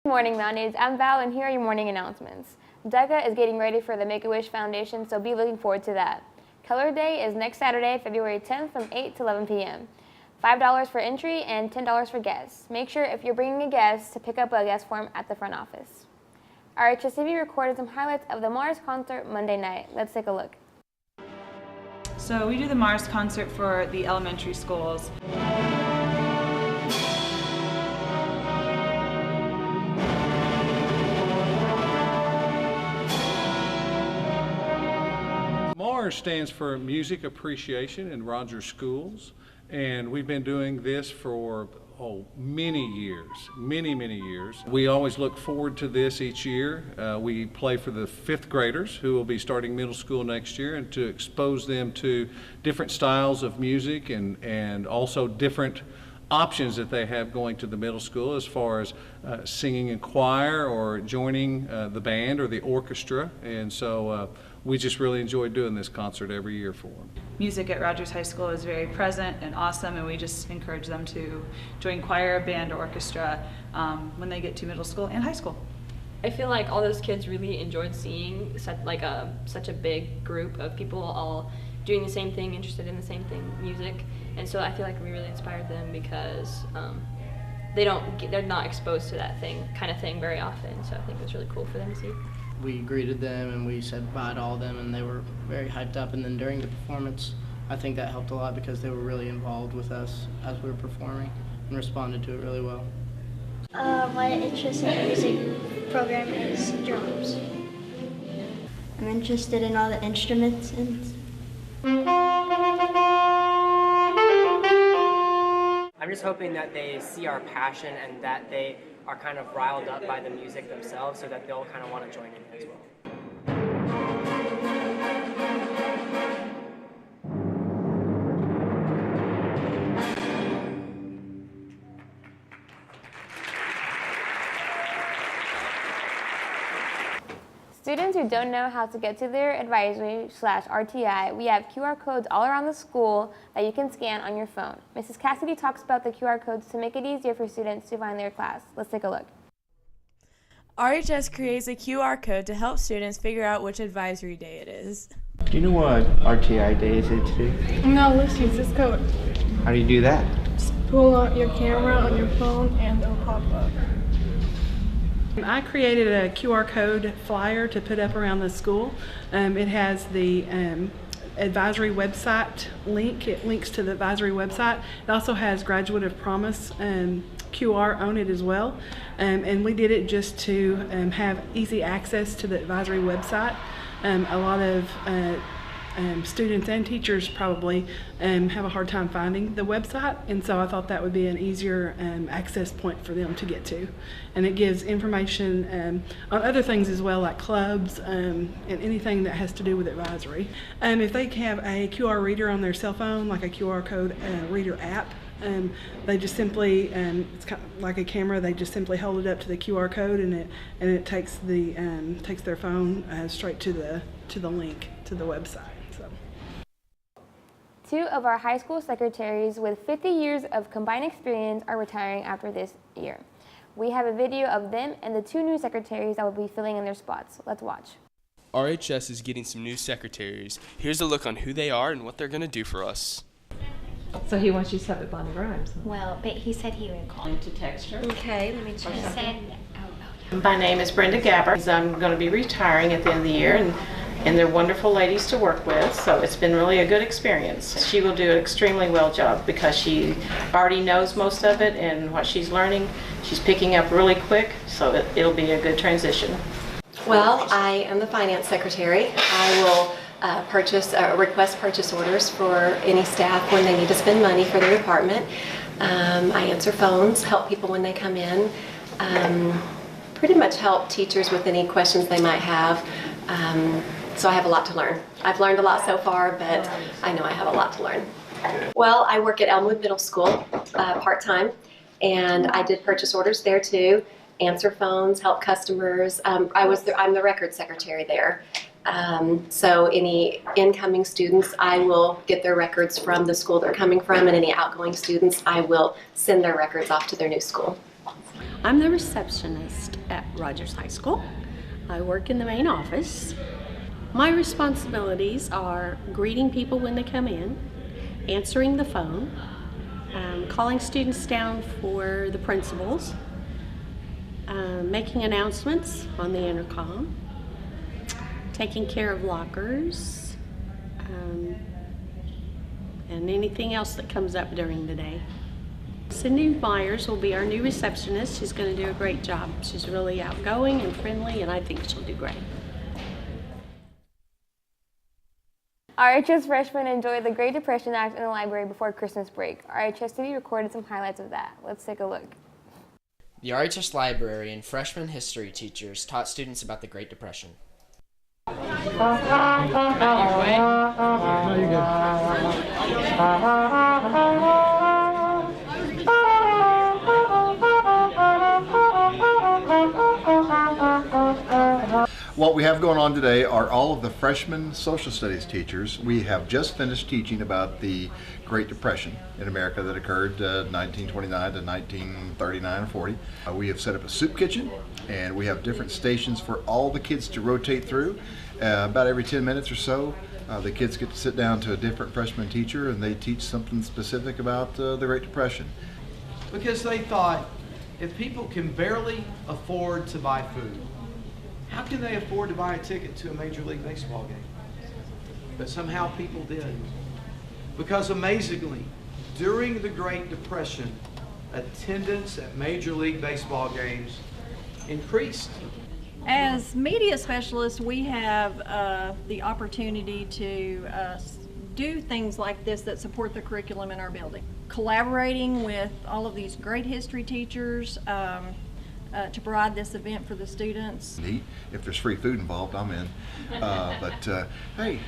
Good morning, Mounties. I'm Val, and here are your morning announcements. DECA is getting ready for the Make-A-Wish Foundation, so be looking forward to that. Color Day is next Saturday, February 10th from 8 to 11 p.m. $5 for entry and $10 for guests. Make sure if you're bringing a guest to pick up a guest form at the front office. RHSTV recorded some highlights of the Mars concert Monday night. Let's take a look. So we do the Mars concert for the elementary schools. MARS stands for Music Appreciation in Rogers Schools, and we've been doing this for many years. We always look forward to this each year. We play for the 5th graders who will be starting middle school next year, and to expose them to different styles of music and also different options that they have going to the middle school as far as singing in choir or joining the band or the orchestra. And so we just really enjoy doing this concert every year for them. Music at Rogers High School is very present and awesome, and we just encourage them to join choir, band, or orchestra when they get to middle school and high school. I feel like all those kids really enjoyed seeing such a big group of people all doing the same thing, interested in the same thing, music. And so I feel like we really inspired them because they're not exposed to that kind of thing very often. So I think it was really cool for them to see. We greeted them and we said bye to all of them, and they were very hyped up. And then during the performance, I think that helped a lot because they were really involved with us as we were performing and responded to it really well. My interest in the music program is drums. I'm interested in all the instruments I'm just hoping that they see our passion and that they are kind of riled up by the music themselves so that they'll kind of want to join in as well. Students who don't know how to get to their advisory/RTI, we have QR codes all around the school that you can scan on your phone. Mrs. Cassidy talks about the QR codes to make it easier for students to find their class. Let's take a look. RHS creates a QR code to help students figure out which advisory day it is. Do you know what RTI day is it today? No, let's use this code. How do you do that? Just pull out your camera on your phone and it'll pop up. I created a QR code flyer to put up around the school. It has the advisory website link. It links to the advisory website. It also has Graduate of Promise QR on it as well. And we did it just to have easy access to the advisory website. A lot of students and teachers probably have a hard time finding the website, and so I thought that would be an easier access point for them to get to. And it gives information on other things as well, like clubs and anything that has to do with advisory. If they have a QR reader on their cell phone, like a QR code reader app, they just simply, it's kind of like a camera, they just simply hold it up to the QR code, and it takes their phone straight to the link to the website. So. 2 of our high school secretaries with 50 years of combined experience are retiring after this year. We have a video of them and the 2 new secretaries that will be filling in their spots. Let's watch. RHS is getting some new secretaries. Here's a look on who they are and what they're going to do for us. So he wants you to have it Bonnie Grimes. Huh? Well, but he said he would call. To text her. Okay, let me check. My name is Brenda Gabbard. I'm going to be retiring at the end of the year, and they're wonderful ladies to work with, so it's been really a good experience. She will do an extremely well job because she already knows most of it, and what she's learning, she's picking up really quick, so it'll be a good transition. Well, I am the finance secretary. I will request purchase orders for any staff when they need to spend money for their department. I answer phones, help people when they come in, pretty much help teachers with any questions they might have. So I have a lot to learn. I've learned a lot so far, but I know I have a lot to learn. Well, I work at Elmwood Middle School part-time, and I did purchase orders there too, answer phones, help customers. I'm the record secretary there. So any incoming students, I will get their records from the school they're coming from, and any outgoing students, I will send their records off to their new school. I'm the receptionist at Rogers High School. I work in the main office. My responsibilities are greeting people when they come in, answering the phone, calling students down for the principals, making announcements on the intercom, taking care of lockers, and anything else that comes up during the day. Cindy Myers will be our new receptionist. She's going to do a great job. She's really outgoing and friendly, and I think she'll do great. RHS freshmen enjoyed the Great Depression Act in the library before Christmas break. RHSTV recorded some highlights of that. Let's take a look. The RHS library and freshman history teachers taught students about the Great Depression. What we have going on today are all of the freshman social studies teachers. We have just finished teaching about the Great Depression in America that occurred 1929 to 1939 or 40. We have set up a soup kitchen, and we have different stations for all the kids to rotate through. About every 10 minutes or so, the kids get to sit down to a different freshman teacher, and they teach something specific about the Great Depression. Because they thought, if people can barely afford to buy food, how can they afford to buy a ticket to a Major League Baseball game? But somehow people did. Because amazingly, during the Great Depression, attendance at Major League Baseball games increased. As media specialists, we have the opportunity to do things like this that support the curriculum in our building. Collaborating with all of these great history teachers, to provide this event for the students. Neat. If there's free food involved, I'm in. Hey,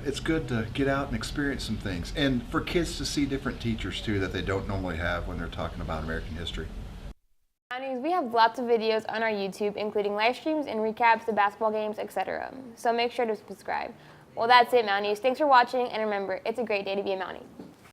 it's good to get out and experience some things. And for kids to see different teachers too that they don't normally have when they're talking about American history. Mounties, we have lots of videos on our YouTube, including live streams and recaps of basketball games, etc. So make sure to subscribe. Well, that's it, Mounties. Thanks for watching, and remember, it's a great day to be a Mountie.